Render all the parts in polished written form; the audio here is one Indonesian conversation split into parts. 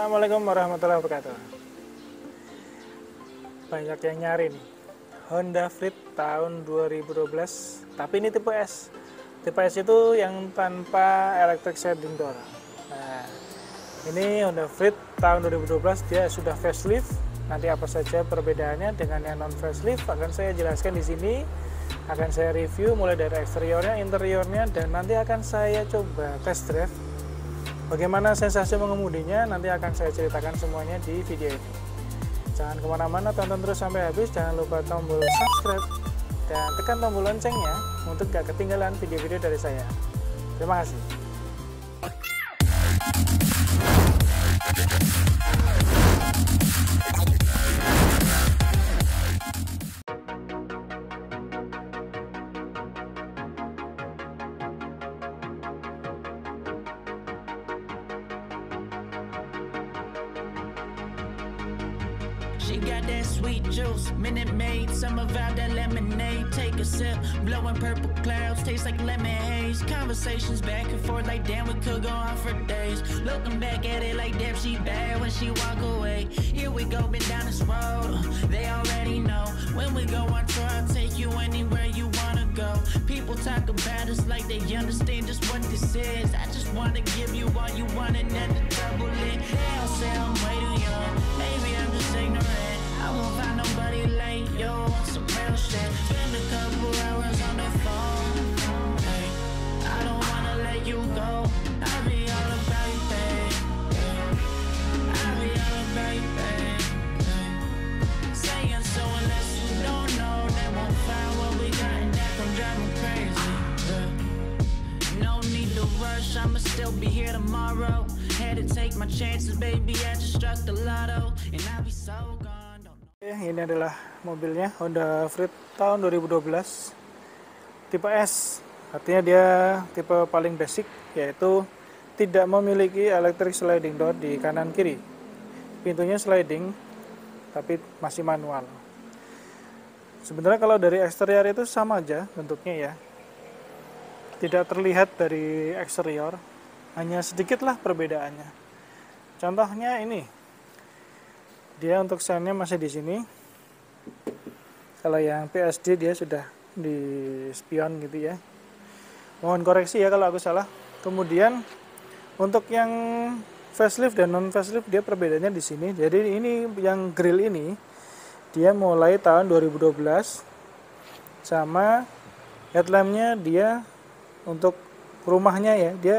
Assalamualaikum warahmatullahi wabarakatuh. Banyak yang nyari nih Honda Freed tahun 2012, tapi ini tipe S. Tipe S itu yang tanpa electric sliding door. Nah, ini Honda Freed tahun 2012, dia sudah facelift. Nanti apa saja perbedaannya dengan yang non facelift akan saya jelaskan di sini. Akan saya review mulai dari eksteriornya, interiornya, dan nanti akan saya coba test drive. Bagaimana sensasi mengemudinya nanti akan saya ceritakan semuanya di video ini. Jangan kemana-mana, tonton terus sampai habis. Jangan lupa tombol subscribe dan tekan tombol loncengnya untuk gak ketinggalan video-video dari saya. Terima kasih. She got that sweet juice, Minute Maid, summer vibe, that lemonade. Take a sip, blowing purple clouds, taste like lemon haze. Conversations back and forth like damn, we could go on for days. Looking back at it like damn, she bad when she walk away. Here we go, been down this road, they already know. When we go on tour, I'll take you anywhere you wanna go. People talk about us like they understand just what this is. I just wanna give you all you want and then the double it. They all say I'm way too young, maybe I'm just ignorant. I won't find nobody like you on some real shit. Spend a couple hours on the phone, hey. I don't wanna let you go. I'll be all about you, babe. I'll be all about you, babe. Saying so unless you don't know, they won't find what we got and that gon' drive me crazy. No need to rush, I'ma still be here tomorrow. Had to take my chances, baby, I just struck the lotto and I'll be so gone. Ini adalah mobilnya Honda Freed tahun 2012 tipe S. Artinya dia tipe paling basic, yaitu tidak memiliki electric sliding door di kanan kiri. Pintunya sliding tapi masih manual. Sebenarnya kalau dari eksterior itu sama aja bentuknya ya, tidak terlihat dari eksterior, hanya sedikitlah perbedaannya. Contohnya ini, dia untuk sennya masih di sini. Kalau yang PSD dia sudah di spion gitu ya. Mohon koreksi ya kalau aku salah. Kemudian untuk yang facelift dan non facelift dia perbedaannya di sini. Jadi ini yang grill ini dia mulai tahun 2012, sama headlampnya dia untuk rumahnya ya, dia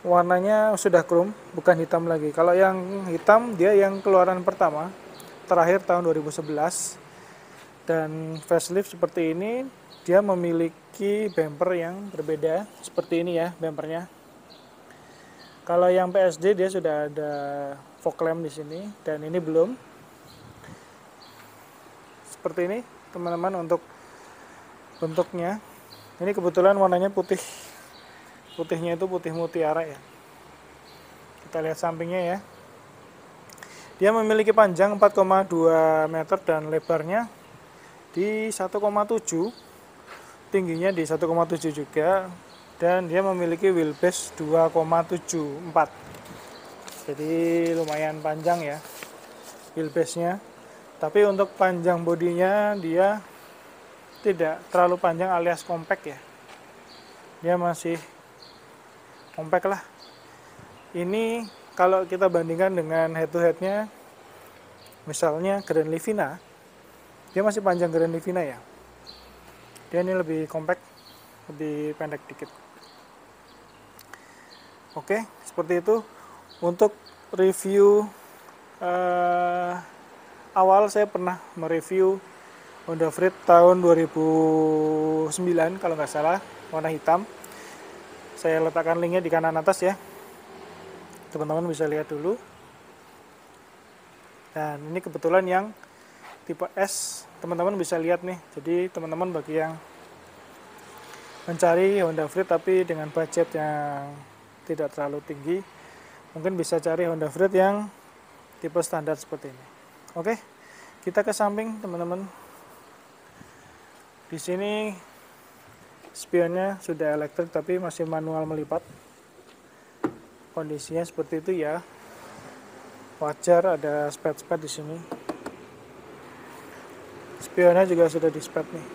warnanya sudah chrome, bukan hitam lagi. Kalau yang hitam dia yang keluaran pertama, terakhir tahun 2011. Dan facelift seperti ini, dia memiliki bumper yang berbeda, seperti ini ya bumpernya. Kalau yang PSD dia sudah ada fog lamp di sini, dan ini belum. Seperti ini teman-teman untuk bentuknya. Ini kebetulan warnanya putih. Putihnya itu putih mutiara ya. Kita lihat sampingnya ya. Dia memiliki panjang 4,2 meter dan lebarnya di 1,7. Tingginya di 1,7 juga. Dan dia memiliki wheelbase 2,74. Jadi lumayan panjang ya wheelbase-nya. Tapi untuk panjang bodinya dia tidak terlalu panjang alias compact ya. Dia masih compact lah. Ini kalau kita bandingkan dengan head to headnya, misalnya Grand Livina, dia masih panjang Grand Livina ya. Dia ini lebih compact, lebih pendek dikit. Oke, seperti itu. Untuk review awal saya pernah mereview Honda Freed tahun 2009 kalau nggak salah, warna hitam. Saya letakkan linknya di kanan atas ya, teman-teman bisa lihat dulu. Dan ini kebetulan yang tipe S, teman-teman bisa lihat nih. Jadi teman-teman bagi yang mencari Honda Freed tapi dengan budget yang tidak terlalu tinggi, mungkin bisa cari Honda Freed yang tipe standar seperti ini. Oke, kita ke samping teman-teman. Di sini spionnya sudah elektrik tapi masih manual melipat. Kondisinya seperti itu ya. wajar ada spet-spet di sini. Spionnya juga sudah di spet nih.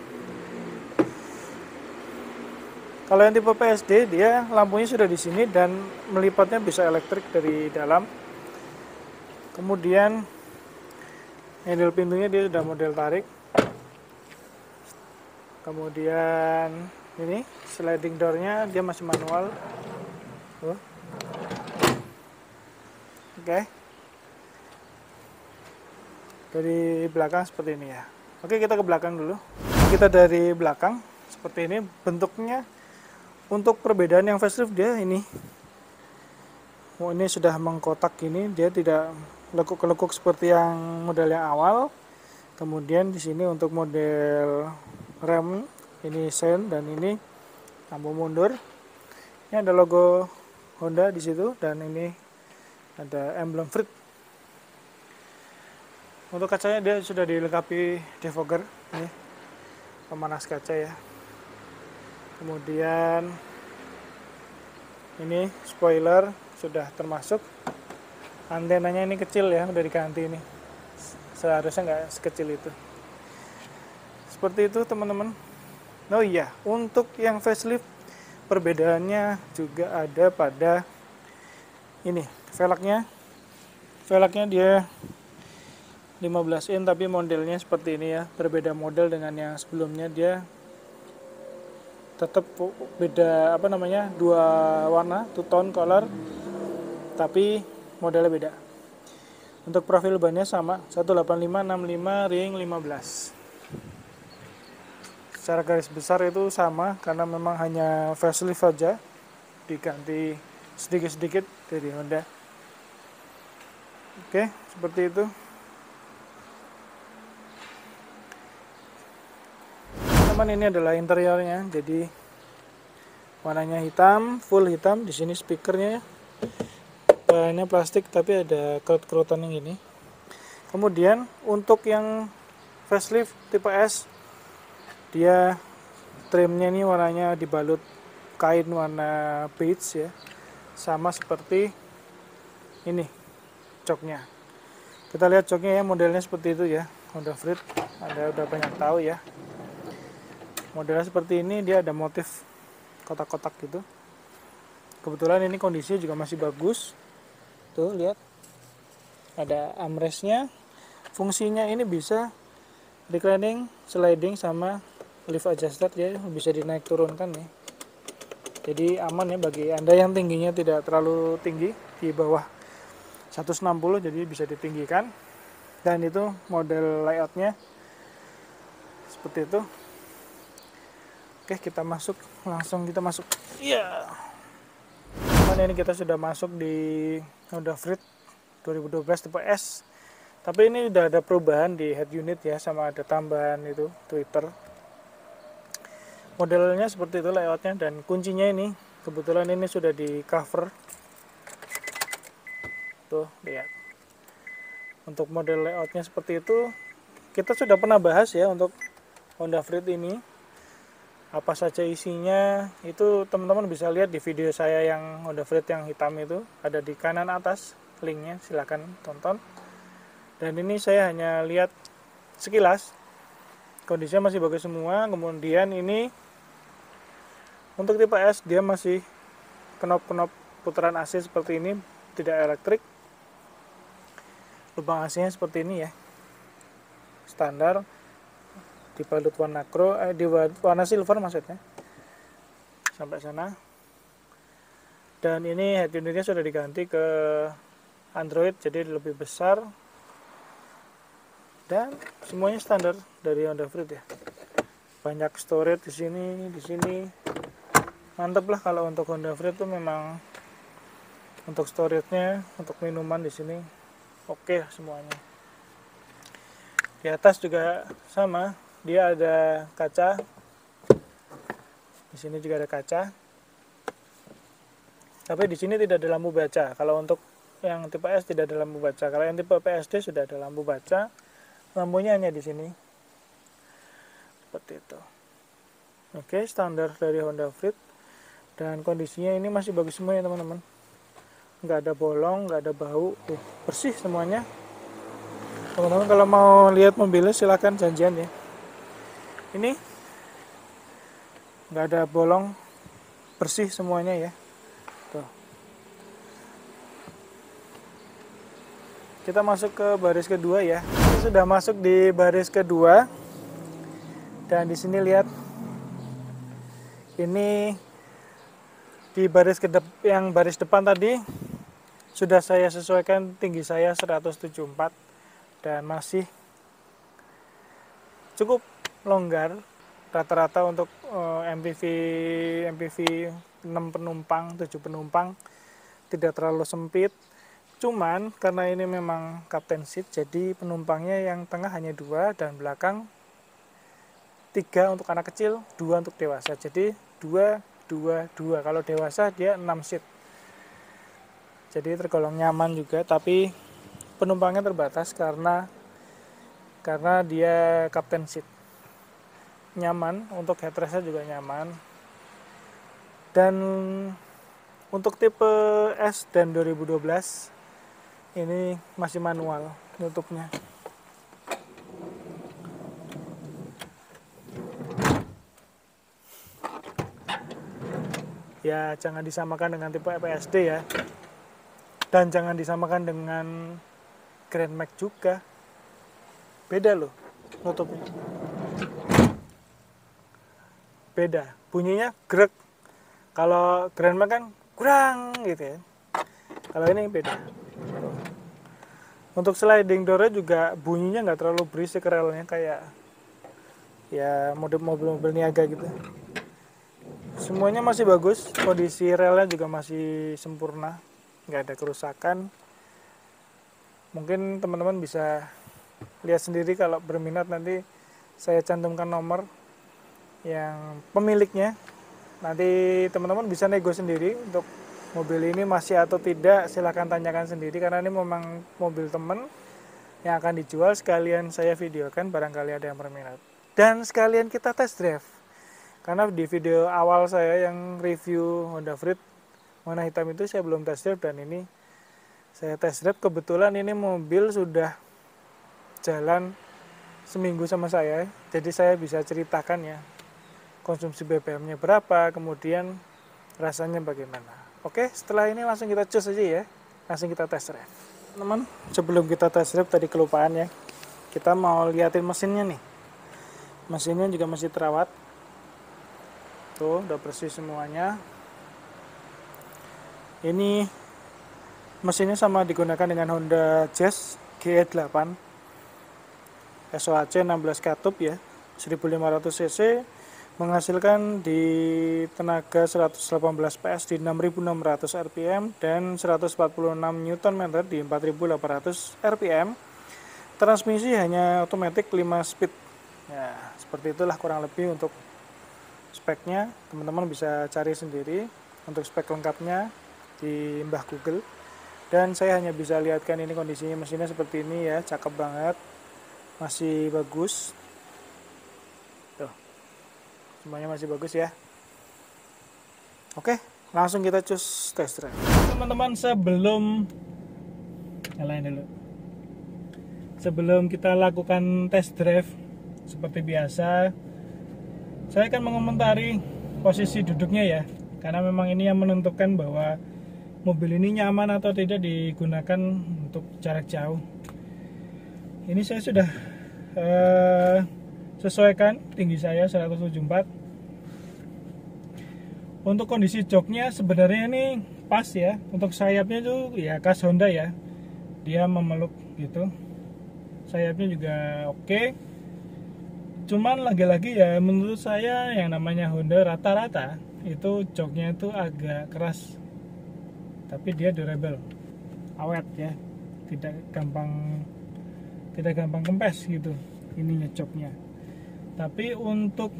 Kalau yang tipe PSD dia lampunya sudah di sini dan melipatnya bisa elektrik dari dalam. Kemudian handle pintunya dia sudah model tarik. Kemudian ini sliding doornya dia masih manual. Tuh. Oke. Dari belakang seperti ini ya. Oke, kita ke belakang dulu. Kita dari belakang seperti ini bentuknya. Untuk perbedaan yang facelift dia ini. Oh, ini sudah mengkotak ini, dia tidak lekuk-lekuk seperti yang model yang awal. Kemudian di sini untuk model rem ini sen dan ini lampu mundur. Ini ada logo Honda di situ dan ini ada emblem Freed. Untuk kacanya dia sudah dilengkapi defogger, ini pemanas kaca ya. Kemudian ini spoiler sudah termasuk. Antenanya ini kecil ya, udah diganti ini. Seharusnya nggak sekecil itu. Seperti itu teman-teman. Oh iya, untuk yang facelift perbedaannya juga ada pada ini velgnya. Velgnya dia 15 in tapi modelnya seperti ini ya, berbeda model dengan yang sebelumnya. Dia tetap beda dua warna, two tone color, tapi modelnya beda. Untuk profil bannya sama 18565 ring 15. Secara garis besar itu sama karena memang hanya facelift saja, diganti sedikit-sedikit dari Honda. Oke, seperti itu. Teman, ini adalah interiornya, jadi warnanya hitam, full hitam. Di sini speakernya bahannya plastik tapi ada kerut-kerutan yang ini. Kemudian untuk yang facelift tipe S, dia trimnya ini warnanya dibalut kain warna beige ya, sama seperti ini joknya. Kita lihat joknya ya, modelnya seperti itu ya, Honda Freed. Anda udah banyak tahu ya. Modelnya seperti ini, dia ada motif kotak-kotak gitu. Kebetulan ini kondisinya juga masih bagus. Tuh, lihat. Ada armrestnya. Fungsinya ini bisa reclining, sliding, sama lift adjusted ya, bisa dinaik turunkan ya. Jadi aman ya bagi Anda yang tingginya tidak terlalu tinggi, di bawah 160, jadi bisa ditinggikan. Dan itu model layoutnya seperti itu. Oke, kita masuk, langsung kita masuk. Iya. Ini kita sudah masuk di Honda Freed 2012 tipe S. Tapi ini udah ada perubahan di head unit ya, sama ada tambahan itu tweeter. Modelnya seperti itu layoutnya, dan kuncinya ini kebetulan ini sudah di cover. Tuh, lihat. Untuk model layoutnya seperti itu, kita sudah pernah bahas ya untuk Honda Freed ini. Apa saja isinya itu teman-teman bisa lihat di video saya yang Honda Freed yang hitam itu, ada di kanan atas linknya, silahkan tonton. Dan ini saya hanya lihat sekilas, kondisinya masih bagus semua. Kemudian ini untuk tipe S dia masih knop-knop putaran AC seperti ini, tidak elektrik. Lubang AC-nya seperti ini ya, standar. Dibalut warna di warna silver maksudnya, sampai sana. Dan ini head unitnya sudah diganti ke Android, jadi lebih besar, dan semuanya standar dari Honda Freed ya. Banyak storage di sini mantap lah. Kalau untuk Honda Freed itu memang untuk storage-nya, untuk minuman di sini oke semuanya. Di atas juga sama. Dia ada kaca. Di sini juga ada kaca. Tapi di sini tidak ada lampu baca. Kalau untuk yang tipe S tidak ada lampu baca. Kalau yang tipe PSD sudah ada lampu baca. Lampunya hanya di sini. Seperti itu. Oke, standar dari Honda Freed. Dan kondisinya ini masih bagus semua ya teman-teman. nggak ada bolong, nggak ada bau, bersih semuanya. Teman-teman kalau mau lihat mobilnya silahkan janjian ya. Ini nggak ada bolong, bersih semuanya ya. Tuh. Kita masuk ke baris kedua ya. Ini sudah masuk di baris kedua. Dan di sini lihat, ini di baris yang baris depan tadi sudah saya sesuaikan tinggi saya 174 dan masih cukup longgar rata-rata untuk MPV 6 penumpang, 7 penumpang, tidak terlalu sempit. Cuman karena ini memang captain seat, jadi penumpangnya yang tengah hanya 2 dan belakang 3 untuk anak kecil, 2 untuk dewasa. Jadi 2, 2, 2. Kalau dewasa dia 6 seat. Jadi tergolong nyaman juga, tapi penumpangnya terbatas karena dia captain seat. Nyaman, untuk headrestnya juga nyaman. Dan untuk tipe S dan 2012 ini masih manual nutupnya. Ya jangan disamakan dengan tipe FSD ya, dan jangan disamakan dengan Grand Max juga, beda loh nutupnya, beda bunyinya grek. Kalau Grand Max kan kurang gitu ya, kalau ini beda. Untuk sliding door juga bunyinya nggak terlalu berisik, relnya kayak ya mobil-mobil niaga gitu. Semuanya masih bagus, kondisi relnya juga masih sempurna, nggak ada kerusakan. Mungkin teman-teman bisa lihat sendiri kalau berminat, nanti saya cantumkan nomor yang pemiliknya. Nanti teman-teman bisa nego sendiri untuk mobil ini masih atau tidak, silahkan tanyakan sendiri karena ini memang mobil teman yang akan dijual. Sekalian saya videokan barangkali ada yang berminat. Dan sekalian kita test drive. Karena di video awal saya yang review Honda Freed warna hitam itu saya belum test drive, dan ini saya test drive. Kebetulan ini mobil sudah jalan seminggu sama saya, jadi saya bisa ceritakan ya konsumsi BBM-nya berapa, kemudian rasanya bagaimana. Oke, setelah ini langsung kita cus aja ya, langsung kita test drive. Teman, sebelum kita test drive tadi kelupaan ya, kita mau liatin mesinnya nih. Mesinnya juga masih terawat. Tuh, udah bersih semuanya. Ini mesinnya sama digunakan dengan Honda Jazz GE8 SOHC 16 katup ya, 1500 cc, menghasilkan di tenaga 118 PS di 6600 rpm dan 146 Nm di 4800 rpm. Transmisi hanya otomatis 5 speed. Ya, seperti itulah kurang lebih untuk speknya. Teman-teman bisa cari sendiri untuk spek lengkapnya di Mbah Google. Dan saya hanya bisa lihatkan ini kondisinya, mesinnya seperti ini ya, cakep banget, masih bagus. Tuh, semuanya masih bagus ya. Oke, langsung kita cus test drive. Teman-teman, sebelum kita lakukan test drive seperti biasa, saya akan mengomentari posisi duduknya ya, karena memang ini yang menentukan bahwa mobil ini nyaman atau tidak digunakan untuk jarak jauh. Ini saya sudah sesuaikan tinggi saya 174. Untuk kondisi joknya sebenarnya ini pas ya. Untuk sayapnya tuh ya khas Honda ya, dia memeluk gitu. Sayapnya juga oke. Cuman lagi-lagi ya, menurut saya yang namanya Honda rata-rata itu joknya itu agak keras, tapi dia durable, awet ya, tidak gampang kempes gitu ininya joknya. Tapi untuk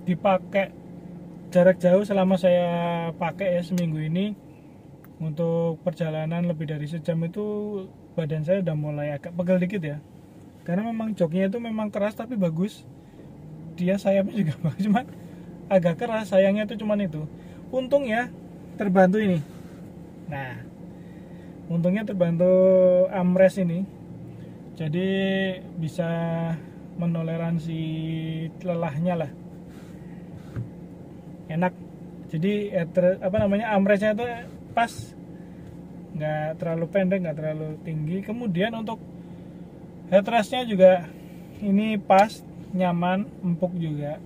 dipakai jarak jauh, selama saya pakai ya seminggu ini, untuk perjalanan lebih dari sejam itu badan saya udah mulai agak pegel dikit ya, karena memang joknya itu memang keras tapi bagus, dia sayapnya juga bagus, cuma agak keras, sayangnya itu cuman itu. Untung ya terbantu ini. Nah, Untungnya terbantu armrest ini, jadi bisa menoleransi lelahnya lah, enak. Jadi armrestnya itu pas, nggak terlalu pendek, nggak terlalu tinggi. Kemudian untuk headrestnya juga ini pas, nyaman, empuk juga.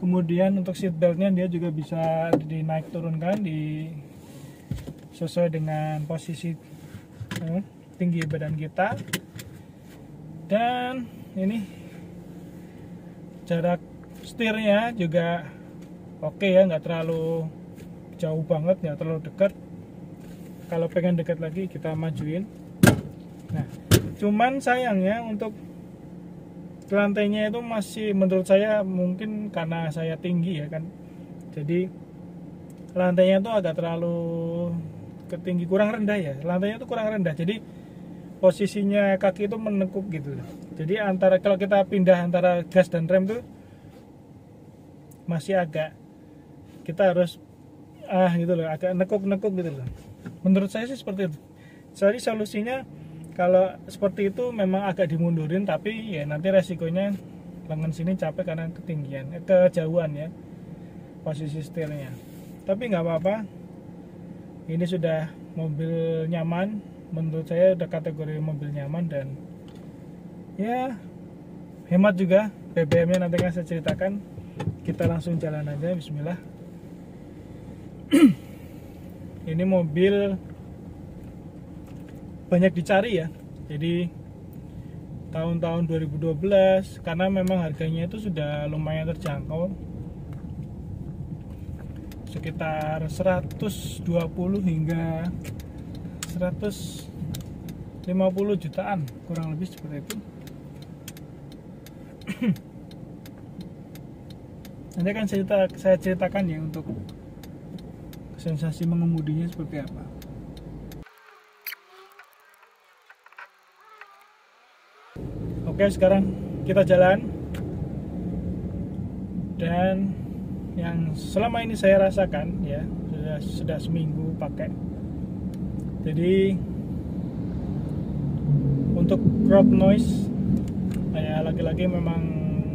Kemudian untuk seat beltnya dia juga bisa dinaik turunkan sesuai dengan posisi tinggi badan kita. Dan ini jarak setirnya juga oke ya, nggak terlalu jauh banget, nggak terlalu dekat. Kalau pengen dekat lagi kita majuin. Nah, cuman sayangnya untuk lantainya itu masih, menurut saya mungkin karena saya tinggi ya kan, jadi lantainya itu agak terlalu ketinggi, kurang rendah ya, lantainya itu kurang rendah, jadi posisinya kaki itu menekuk gitu. Jadi kalau kita pindah antara gas dan rem tuh masih agak, kita harus gitu loh, agak nekuk gitu loh. Menurut saya sih seperti itu. Jadi solusinya kalau seperti itu memang agak dimundurin, tapi ya nanti resikonya lengan sini capek karena ketinggian, kejauhan ya posisi setirnya. Tapi nggak apa-apa, ini sudah mobil nyaman. Menurut saya udah kategori mobil nyaman dan ya hemat juga. BBM-nya nanti akan saya ceritakan. Kita langsung jalan aja, bismillah. Ini mobil banyak dicari ya, jadi tahun-tahun 2012, karena memang harganya itu sudah lumayan terjangkau, sekitar 120 hingga 150 jutaan, kurang lebih seperti itu. Nanti akan saya ceritakan ya untuk sensasi mengemudinya seperti apa. Oke, sekarang kita jalan. Dan yang selama ini saya rasakan ya, sudah seminggu pakai. Jadi untuk road noise, ya lagi-lagi memang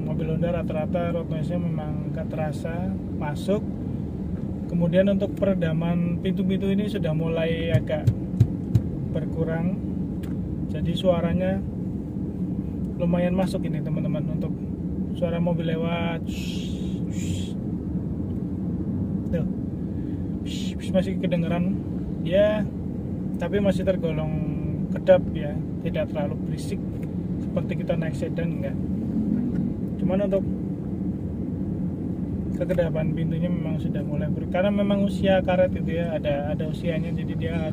mobil Honda rata-rata road noise-nya memang gak terasa masuk. Kemudian untuk peredaman pintu-pintu ini sudah mulai agak berkurang. Jadi suaranya lumayan masuk ini teman-teman, untuk suara mobil lewat. Tuh, masih kedengeran ya, tapi masih tergolong kedap ya, tidak terlalu berisik seperti kita naik sedan, enggak. Cuman untuk kekedapan pintunya memang sudah mulai karena memang usia karet itu ya, ada usianya, jadi dia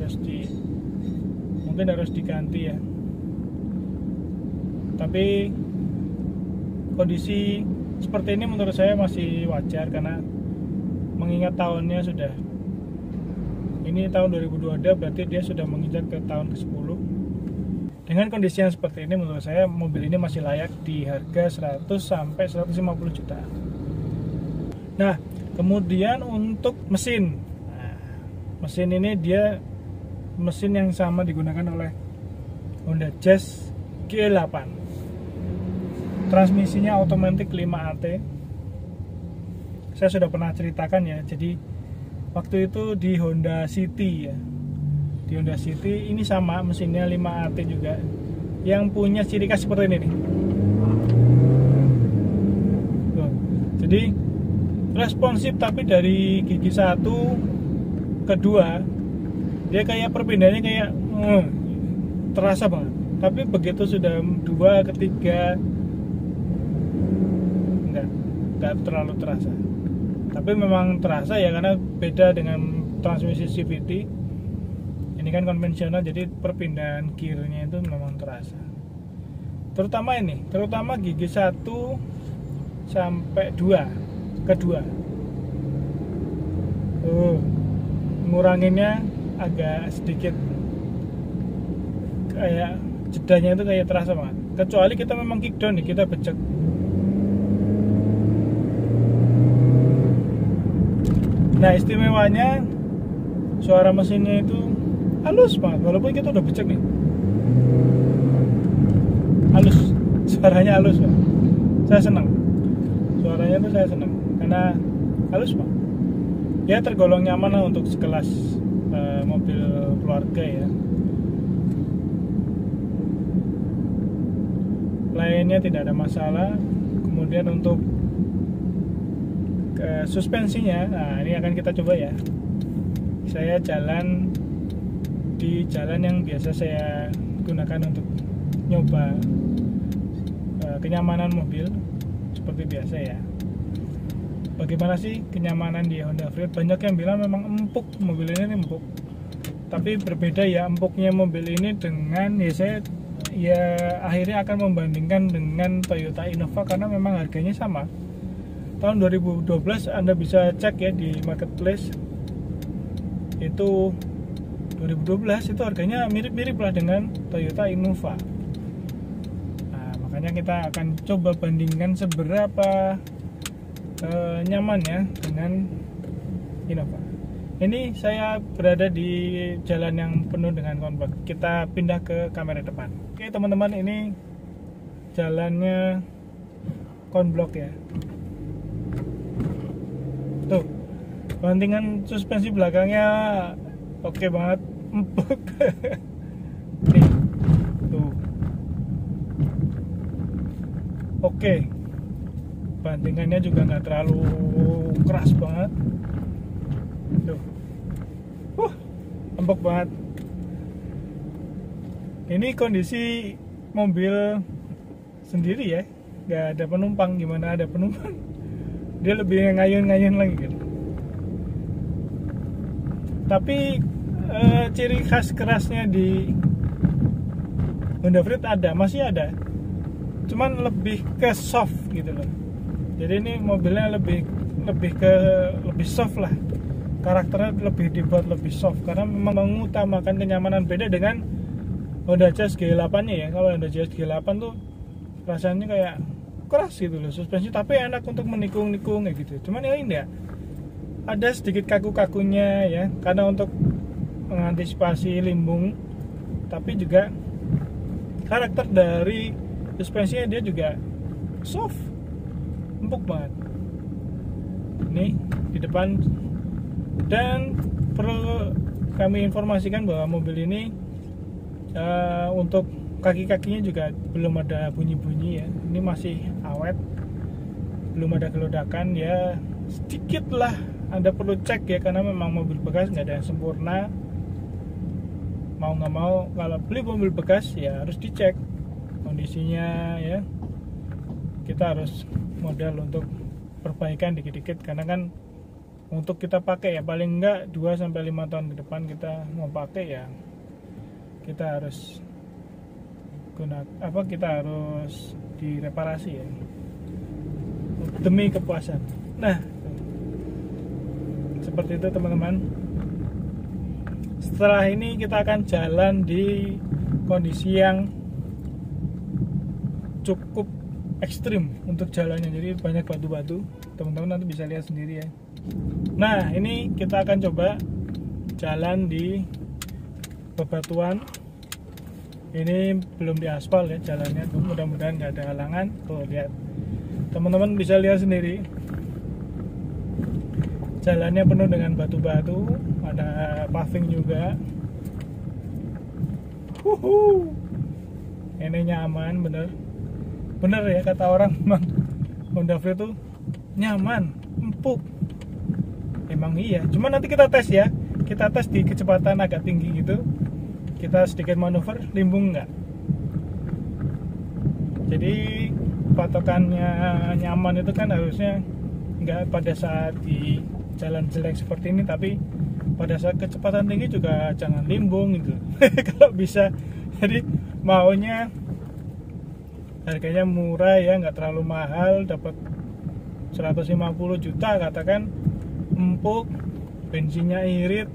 mungkin harus diganti ya. Tapi kondisi seperti ini menurut saya masih wajar, karena mengingat tahunnya sudah, ini tahun 2022, berarti dia sudah menginjak ke tahun ke-10. Dengan kondisi yang seperti ini menurut saya mobil ini masih layak di harga 100 sampai 150 juta. Nah, kemudian untuk mesin. Mesin ini dia mesin yang sama digunakan oleh Honda Jazz G8. Transmisinya otomatis 5AT. Saya sudah pernah ceritakan ya. Jadi waktu itu di Honda City ya. Di Honda City ini sama, mesinnya 5AT juga. Yang punya ciri khas seperti ini nih. Tuh. Jadi responsif, tapi dari gigi 1 ke 2 dia kayak perpindahannya kayak terasa banget. Tapi begitu sudah 2 ke 3 enggak terlalu terasa. Tapi memang terasa ya, karena beda dengan transmisi CVT. Ini kan konvensional, jadi perpindahan gearnya itu memang terasa. Terutama gigi 1 sampai 2 ke 2. Nguranginnya agak sedikit, kayak jedanya itu kayak terasa banget. Kecuali kita memang kickdown nih, kita becek. Nah, istimewanya suara mesinnya itu halus banget, walaupun kita udah becek nih, halus, suaranya halus Pak. Saya senang suaranya tuh, saya senang karena halus Pak. Ya tergolong nyaman lah untuk sekelas mobil keluarga ya. Lainnya tidak ada masalah. Kemudian untuk suspensinya, nah ini akan kita coba ya. Saya jalan di jalan yang biasa saya gunakan untuk nyoba kenyamanan mobil seperti biasa ya. Bagaimana sih kenyamanan di Honda Freed? Banyak yang bilang memang empuk, mobil ini empuk. Tapi berbeda ya empuknya mobil ini dengan ya akhirnya akan membandingkan dengan Toyota Innova karena memang harganya sama. Tahun 2012 Anda bisa cek ya di marketplace. Itu 2012 itu harganya mirip-mirip lah dengan Toyota Innova. Nah, makanya kita akan coba bandingkan seberapa nyaman ya dengan Innova. Ini saya berada di jalan yang penuh dengan konvoi. Kita pindah ke kamera depan. Oke teman-teman, ini jalannya konblok ya. Tuh, bantingan suspensi belakangnya oke banget, empuk. Nih, tuh. Oke. Bantingannya juga nggak terlalu keras banget. Tuh. Empuk banget. Ini kondisi mobil sendiri ya, nggak ada penumpang. Gimana ada penumpang? Dia lebih ngayun-ngayun lagi gitu. Tapi ciri khas kerasnya di Honda Freed masih ada. Cuman lebih ke soft gitu loh. Jadi ini mobilnya lebih soft lah. Karakternya lebih dibuat lebih soft karena memang mengutamakan kenyamanan. Beda dengan Honda Jazz G8-nya ya. Kalau Honda Jazz G8 tuh rasanya kayak keras gitu loh suspensi, tapi enak untuk menikung-nikung kayak gitu. Cuman ya ini ya ada sedikit kaku-kakunya ya, karena untuk mengantisipasi limbung. Tapi juga karakter dari suspensinya dia juga soft, empuk banget. Ini di depan. Dan perlu kami informasikan bahwa mobil ini untuk kaki-kakinya juga belum ada bunyi-bunyi ya. Ini masih awet, belum ada keledakan ya. Sedikit lah Anda perlu cek ya, karena memang mobil bekas nggak ada yang sempurna. Mau nggak mau kalau beli mobil bekas ya harus dicek kondisinya ya. Kita harus modal untuk perbaikan dikit-dikit, karena kan untuk kita pakai ya paling enggak 2-5 tahun ke depan kita mau pakai ya, kita harus kita harus direparasi ya demi kepuasan. Nah, seperti itu teman-teman. Setelah ini kita akan jalan di kondisi yang cukup ekstrim untuk jalannya, jadi banyak batu-batu. Teman-teman nanti bisa lihat sendiri ya. Nah, ini kita akan coba jalan di bebatuan. Ini belum diaspal ya jalannya, tuh mudah-mudahan nggak ada halangan. Tuh lihat, teman-teman bisa lihat sendiri. Jalannya penuh dengan batu-batu, ada paving juga. Ini nyaman bener ya kata orang, memang Honda Freed tuh nyaman, empuk. Emang iya, cuman nanti kita tes ya. Kita tes di kecepatan agak tinggi gitu. Kita sedikit manuver, limbung nggak. Jadi patokannya nyaman itu kan harusnya nggak pada saat di jalan jelek seperti ini, tapi pada saat kecepatan tinggi juga jangan limbung gitu. Kalau bisa. Jadi maunya harganya murah ya, nggak terlalu mahal, dapat 150 juta katakan, empuk, bensinnya irit,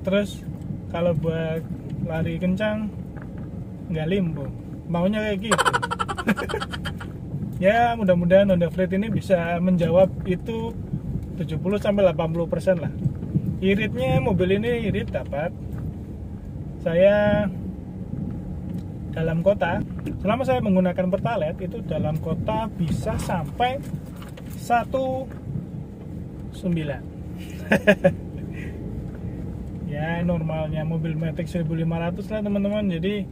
terus kalau buat lari kencang nggak limbung, maunya kayak gitu. Ya mudah-mudahan Honda Freed ini bisa menjawab itu 70-80% lah. Iritnya mobil ini irit dapat, saya dalam kota, selama saya menggunakan Pertalite itu dalam kota bisa sampai 19. Ya normalnya mobil Matic 1500 lah teman-teman. Jadi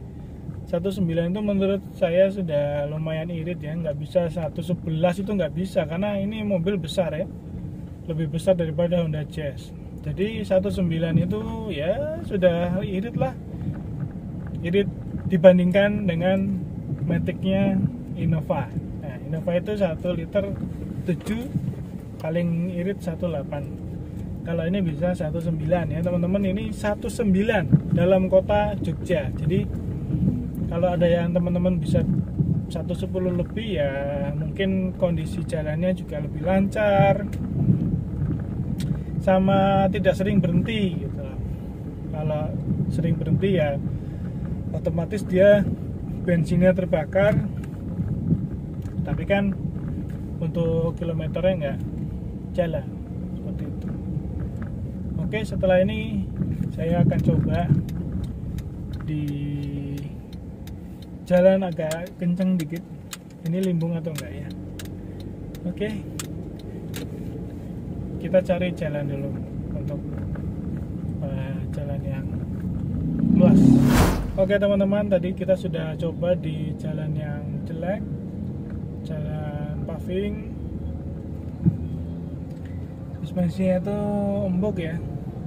19 itu menurut saya sudah lumayan irit ya. Nggak bisa 111 itu nggak bisa, karena ini mobil besar ya, lebih besar daripada Honda Jazz. Jadi 19 itu ya sudah irit lah, irit dibandingkan dengan Matic-nya Innova. Nah, Innova itu 1 liter 7, paling irit 18. Kalau ini bisa 19 ya teman-teman. Ini 19 dalam kota Jogja. Jadi kalau ada yang teman-teman bisa 110 lebih ya mungkin kondisi jalannya juga lebih lancar, sama tidak sering berhenti gitu. Kalau sering berhenti ya otomatis dia bensinnya terbakar, tapi kan untuk kilometernya nggak jalan seperti itu. Oke, setelah ini saya akan coba di jalan agak kenceng dikit. Ini limbung atau enggak ya? Oke, kita cari jalan dulu untuk jalan yang luas. Oke teman-teman, tadi kita sudah coba di jalan yang jelek, jalan paving. Suspensinya itu empuk ya,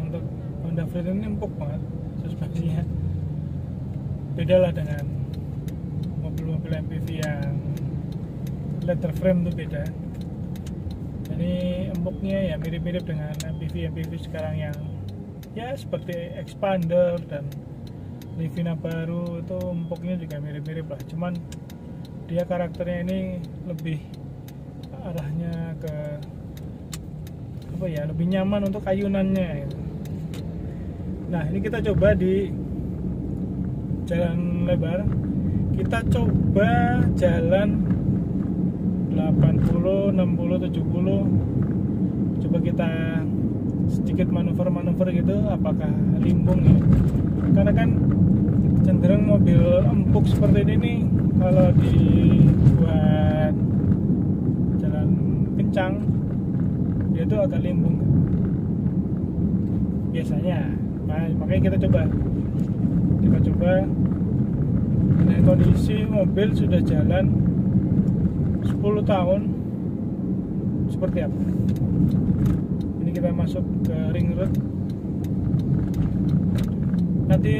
untuk Honda Freed ini empuk banget suspensinya. Beda lah dengan mobil-mobil MPV yang leather frame tuh beda. Ini empuknya ya mirip-mirip dengan MPV sekarang yang ya seperti Expander dan Livina baru, itu empuknya juga mirip-mirip lah. Cuman dia karakternya ini lebih arahnya ke apa ya, lebih nyaman untuk ayunannya gitu. Nah ini kita coba di jalan lebar, kita coba jalan 80, 60, 70. Coba kita sedikit manuver-manuver gitu, apakah limbung ya. Karena kan cenderung mobil empuk seperti ini nih, kalau dibuat jalan kencang dia tuh agak limbung biasanya. Makanya kita coba dengan kondisi mobil sudah jalan 10 tahun seperti apa. Ini kita masuk ke ring road. Nanti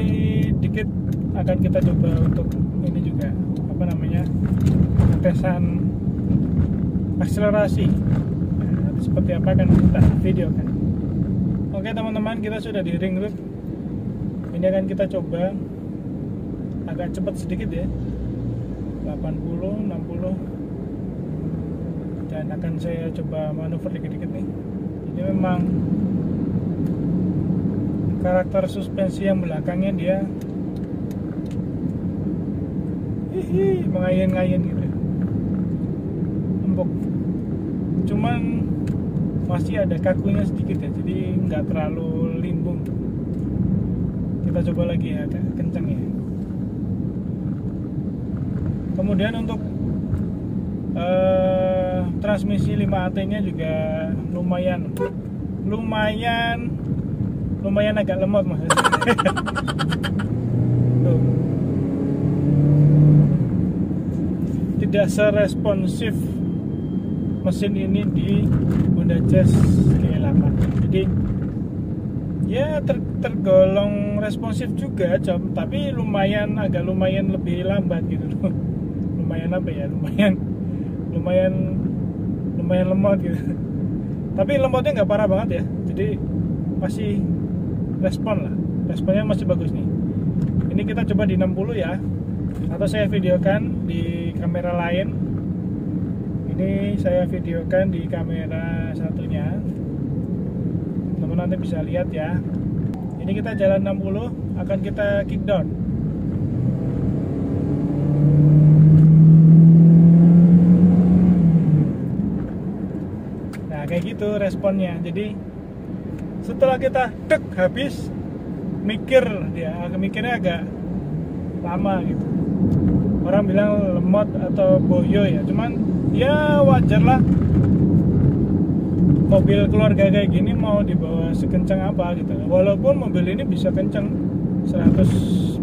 dikit akan kita coba untuk ini juga, apa namanya, tesan akselerasi. Nah, nanti seperti apa akan kita videokan. Oke teman-teman, kita sudah di ring road. Ini akan kita coba agak cepat sedikit ya, 80, 60, dan akan saya coba manuver dikit-dikit nih. Ini memang karakter suspensi yang belakangnya dia mengayun-ngayun gitu, empuk. Cuman masih ada kakunya sedikit ya, jadi nggak terlalu limbung. Kita coba lagi ya, agak kencang ya. Kemudian untuk transmisi 5AT nya juga lumayan agak lemot maksudnya. Tuh. Tidak seresponsif mesin ini di Honda Jazz G8. Jadi ya tergolong responsif juga, tapi agak lumayan lebih lambat gitu. Lumayan apa ya? Lumayan lemot gitu. Tapi lemotnya nggak parah banget ya. Jadi masih responnya masih bagus nih. Ini kita coba di 60 ya, atau saya videokan di kamera lain. Ini saya videokan di kamera satunya, teman-teman nanti bisa lihat ya. Ini kita jalan 60, akan kita kick down. Nah kayak gitu responnya. Jadi setelah kita habis mikirnya agak lama gitu. Orang bilang lemot atau boyo ya, cuman ya wajar lah, mobil keluarga kayak gini mau dibawa sekencang apa gitu. Walaupun mobil ini bisa kencang 140,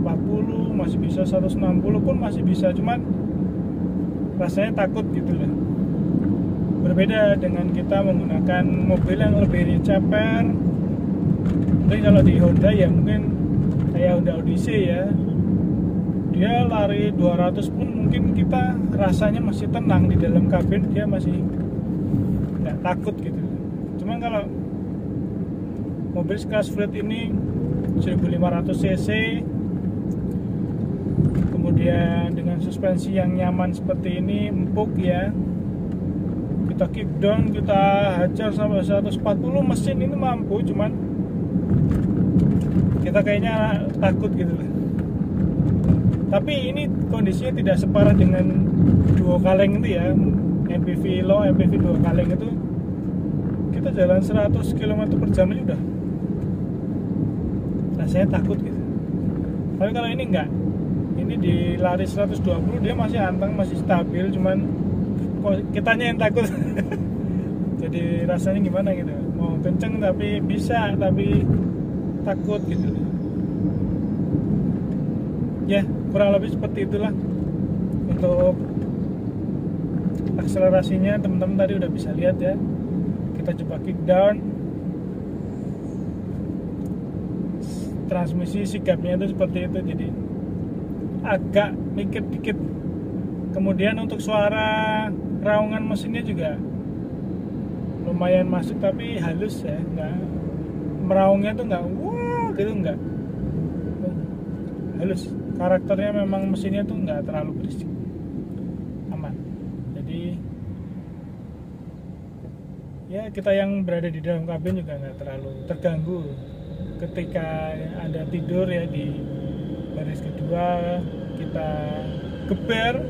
masih bisa 160 pun masih bisa, cuman rasanya takut gitu loh. Berbeda dengan kita menggunakan mobil yang lebih ceper. Mungkin kalau di Honda ya mungkin kayak Honda Odyssey ya, dia lari 200 pun mungkin kita rasanya masih tenang di dalam kabin, dia masih nggak takut gitu. Cuman kalau mobil sekelas Fleet ini 1500 cc, kemudian dengan suspensi yang nyaman seperti ini, empuk ya, kita kick down, kita hajar sampai 140, mesin ini mampu, cuman kita kayaknya takut gitu loh. Tapi ini kondisinya tidak separah dengan duo kaleng itu ya, MPV low, MPV duo kaleng itu kita jalan 100 km per jam aja udah rasanya takut gitu. Tapi kalau ini enggak, ini di lari 120 dia masih anteng, masih stabil, cuman kok kitanya yang takut. Jadi rasanya gimana gitu, mau kenceng tapi bisa, tapi takut gitu ya. Kurang lebih seperti itulah. Untuk akselerasinya teman-teman tadi udah bisa lihat ya, kita coba kick down, transmisi sikapnya itu seperti itu, jadi agak mikir dikit. Kemudian untuk suara raungan mesinnya juga lumayan masuk, tapi halus ya, nggak meraungnya tuh nggak wah gitu, nggak halus. Karakternya memang mesinnya tuh nggak terlalu berisik, aman. Jadi ya kita yang berada di dalam kabin juga nggak terlalu terganggu ketika Anda tidur ya di baris kedua, kita geber.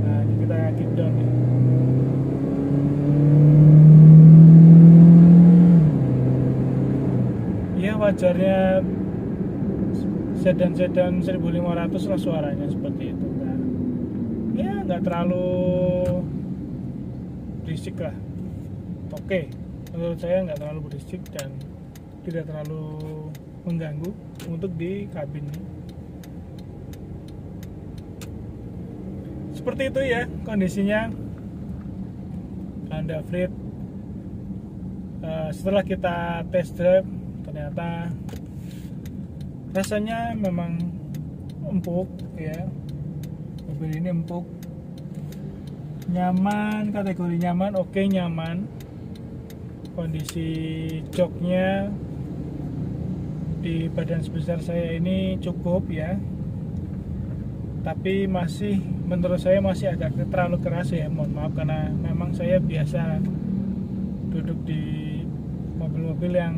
Nah, ini kita kick down ya. Ya wajarnya sedan 1500 lah suaranya seperti itu. Nah, ya nggak terlalu berisik lah. Oke, menurut saya nggak terlalu berisik dan tidak terlalu mengganggu untuk di kabin ini. Seperti itu ya kondisinya Honda Freed. Setelah kita test drive, ternyata rasanya memang empuk ya. Mobil ini empuk, nyaman, kategori nyaman, oke, nyaman. Kondisi joknya di badan sebesar saya ini cukup ya, tapi masih, menurut saya masih agak terlalu keras ya. Mohon maaf, karena memang saya biasa duduk di mobil-mobil yang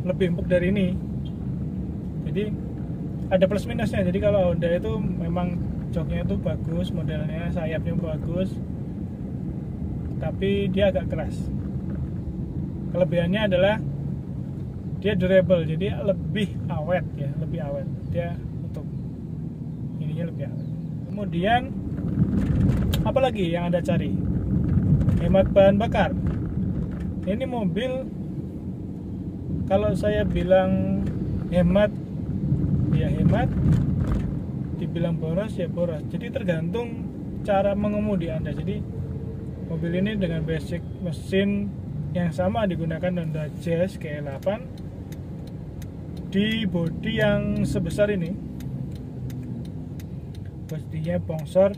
lebih empuk dari ini. Jadi ada plus minusnya. Jadi kalau Honda itu memang joknya itu bagus, modelnya, sayapnya bagus, tapi dia agak keras. Kelebihannya adalah dia durable, jadi lebih awet ya, lebih awet. Dia untuk ininya lebih awet. Kemudian apalagi yang Anda cari? Hemat bahan bakar. Ini mobil kalau saya bilang hemat ya hemat, dibilang boros ya boros. Jadi tergantung cara mengemudi Anda. Jadi mobil ini dengan basic mesin yang sama digunakan Honda Jazz GL8 di bodi yang sebesar ini. Bodinya bongsor,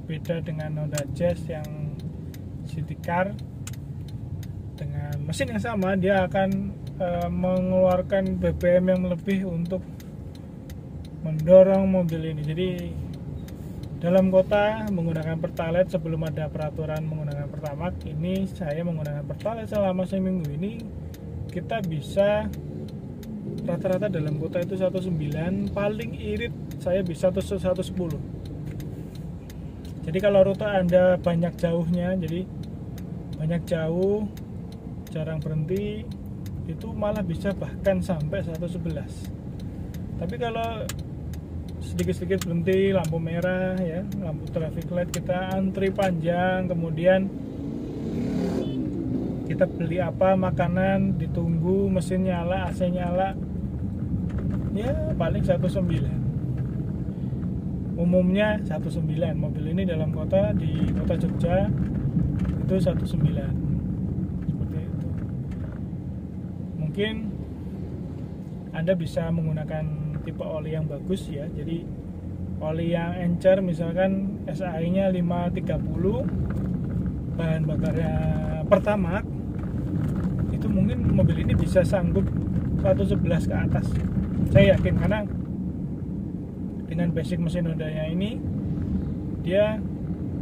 beda dengan Honda Jazz yang city car. Dengan mesin yang sama, dia akan mengeluarkan BBM yang lebih untuk mendorong mobil ini. Jadi dalam kota menggunakan Pertalite sebelum ada peraturan menggunakan Pertamax, ini saya menggunakan Pertalite selama seminggu ini. Kita bisa rata-rata dalam kota itu 19, paling irit saya bisa 110. Jadi kalau rute Anda banyak jauhnya, jadi banyak jauh, jarang berhenti, itu malah bisa bahkan sampai 111. Tapi kalau sedikit-sedikit berhenti lampu merah ya, lampu traffic light, kita antri panjang, kemudian kita beli apa, makanan, ditunggu, mesin nyala, AC nyala, ya paling 19. Umumnya 19 mobil ini dalam kota, di kota Jogja itu 19 seperti itu. Mungkin Anda bisa menggunakan tipe oli yang bagus ya, jadi oli yang encer misalkan SAI nya 530, bahan bakarnya Pertamax, itu mungkin mobil ini bisa sanggup 111 ke atas, saya yakin, karena dengan basic mesin Honda-nya ini, dia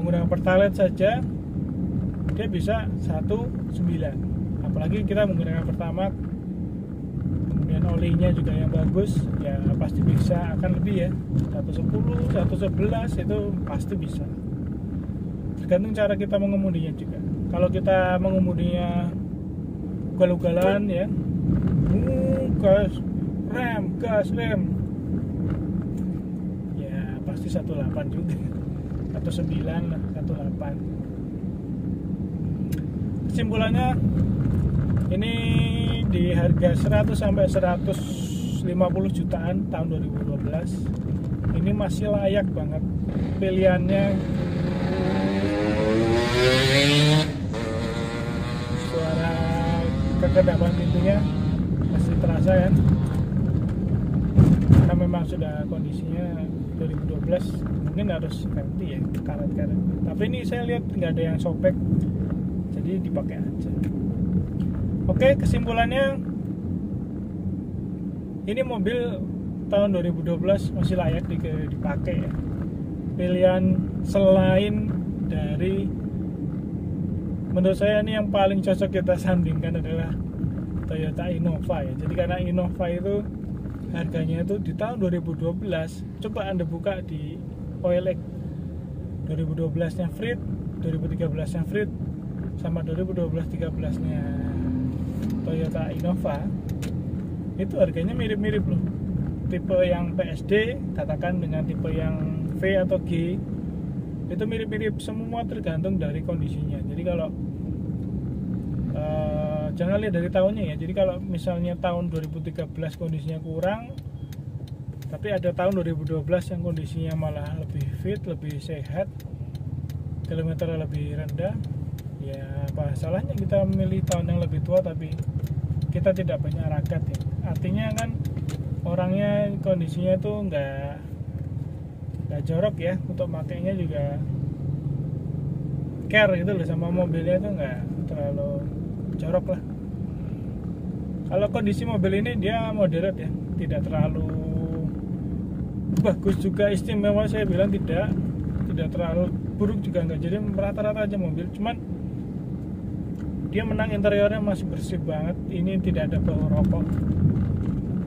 menggunakan Pertalite saja dia bisa 19. Apalagi kita menggunakan Pertamax, kemudian olinya juga yang bagus, ya pasti bisa, akan lebih ya, 110, 111 itu pasti bisa. Tergantung cara kita mengemudinya juga. Kalau kita mengemudinya ugal-ugalan ya, gas rem, ya pasti 18 juga, 19 lah, 18. Kesimpulannya, ini di harga 100 sampai 150 jutaan tahun 2012 ini masih layak banget. Pilihannya, suara kekedapan pintunya masih terasa kan, karena memang sudah kondisinya 2012, mungkin harus ganti ya karet-karet. Tapi ini saya lihat nggak ada yang sobek, jadi dipakai aja. Oke, kesimpulannya, ini mobil tahun 2012 masih layak dipakai ya. Pilihan selain dari, menurut saya ini yang paling cocok kita sandingkan adalah Toyota Innova ya. Jadi karena Innova itu harganya itu di tahun 2012, coba Anda buka di OLX 2012 nya Freed, 2013 nya Freed, sama 2012-13 nya Toyota Innova, itu harganya mirip-mirip loh. Tipe yang PSD katakan dengan tipe yang V atau G itu mirip-mirip, semua tergantung dari kondisinya. Jadi kalau jangan lihat dari tahunnya ya. Jadi kalau misalnya tahun 2013 kondisinya kurang, tapi ada tahun 2012 yang kondisinya malah lebih fit, lebih sehat, kilometernya lebih rendah, ya apa salahnya kita memilih tahun yang lebih tua tapi kita tidak banyak ragat ya. Artinya kan orangnya kondisinya itu nggak jorok ya, untuk makainya juga care gitu loh sama mobilnya, itu nggak terlalu jorok lah. Kalau kondisi mobil ini dia moderate ya, tidak terlalu bagus juga istimewa, saya bilang tidak terlalu buruk juga enggak, jadi rata-rata aja mobil. Cuman dia menang interiornya masih bersih banget, ini tidak ada bau rokok,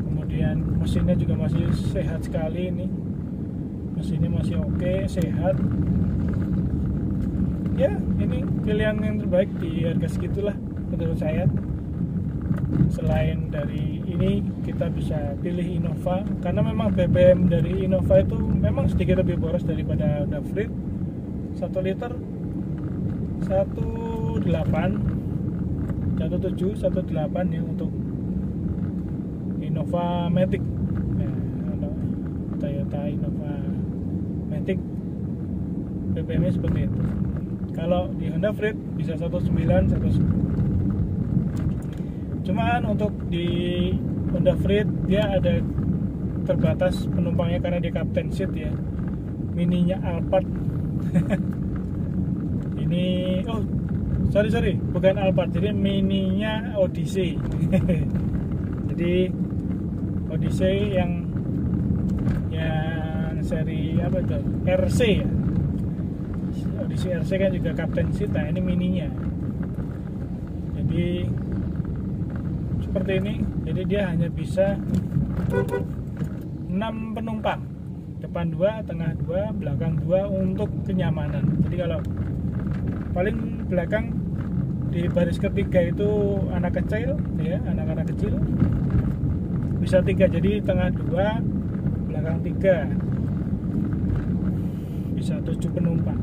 kemudian mesinnya juga masih sehat sekali, ini mesinnya masih oke, sehat ya. Ini pilihan yang terbaik di harga segitulah menurut saya. Selain dari ini, kita bisa pilih Innova, karena memang BBM dari Innova itu memang sedikit lebih boros daripada Honda Freed. 1 liter 1718 ya untuk Innova Matic ya, Toyota Innova Matic BBM nya seperti itu. Kalau di Honda Freed bisa 19, 110. Cuman untuk di Honda Freed dia ada terbatas penumpangnya karena dia captain seat ya, mininya Alphard. Ini sorry bukan Alphard, jadi mininya Odyssey. Jadi Odyssey yang seri apa itu, RC ya, Odyssey RC kan juga captain seat. Nah ini mininya, jadi seperti ini. Jadi dia hanya bisa 6 penumpang, depan 2, tengah 2, belakang 2 untuk kenyamanan. Jadi kalau paling belakang di baris ketiga itu anak kecil ya, anak-anak kecil bisa 3, jadi tengah 2 belakang 3 bisa 7 penumpang.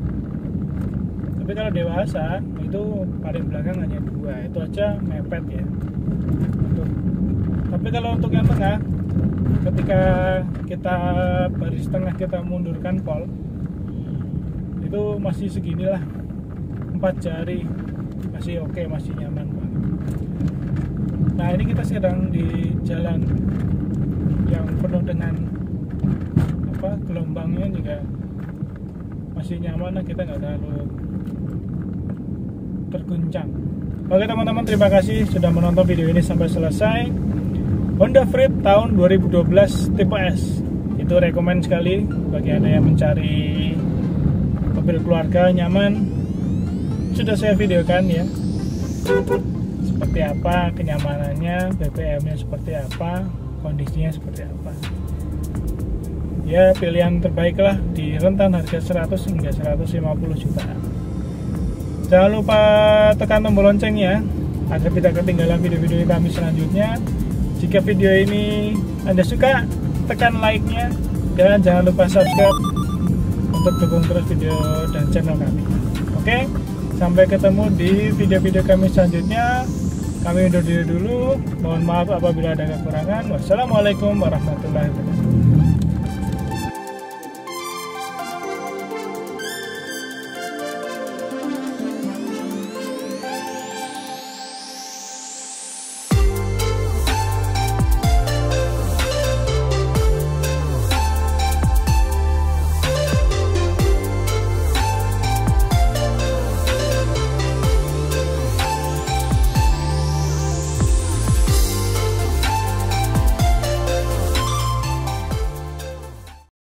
Tapi kalau dewasa itu paling belakang hanya 2, itu aja mepet ya. Tapi kalau untuk yang tengah, ketika kita baris tengah kita mundurkan pol itu masih seginilah, 4 jari masih oke, masih nyaman banget. Nah ini kita sedang di jalan yang penuh dengan gelombangnya juga masih nyaman lah, kita nggak terlalu terguncang. Oke teman-teman, terima kasih sudah menonton video ini sampai selesai. Honda Freed tahun 2012 tipe S itu rekomend sekali bagi Anda yang mencari mobil keluarga nyaman. Sudah saya videokan ya, seperti apa kenyamanannya, BBM-nya seperti apa, kondisinya seperti apa. Ya pilihan terbaik lah di rentan harga 100 hingga 150 jutaan. Jangan lupa tekan tombol loncengnya agar tidak ketinggalan video-video kami selanjutnya. Jika video ini Anda suka, tekan like-nya dan jangan lupa subscribe untuk dukung terus video dan channel kami. Oke, sampai ketemu di video-video kami selanjutnya. Kami undur diri dulu. Mohon maaf apabila ada kekurangan. Wassalamualaikum warahmatullahi wabarakatuh.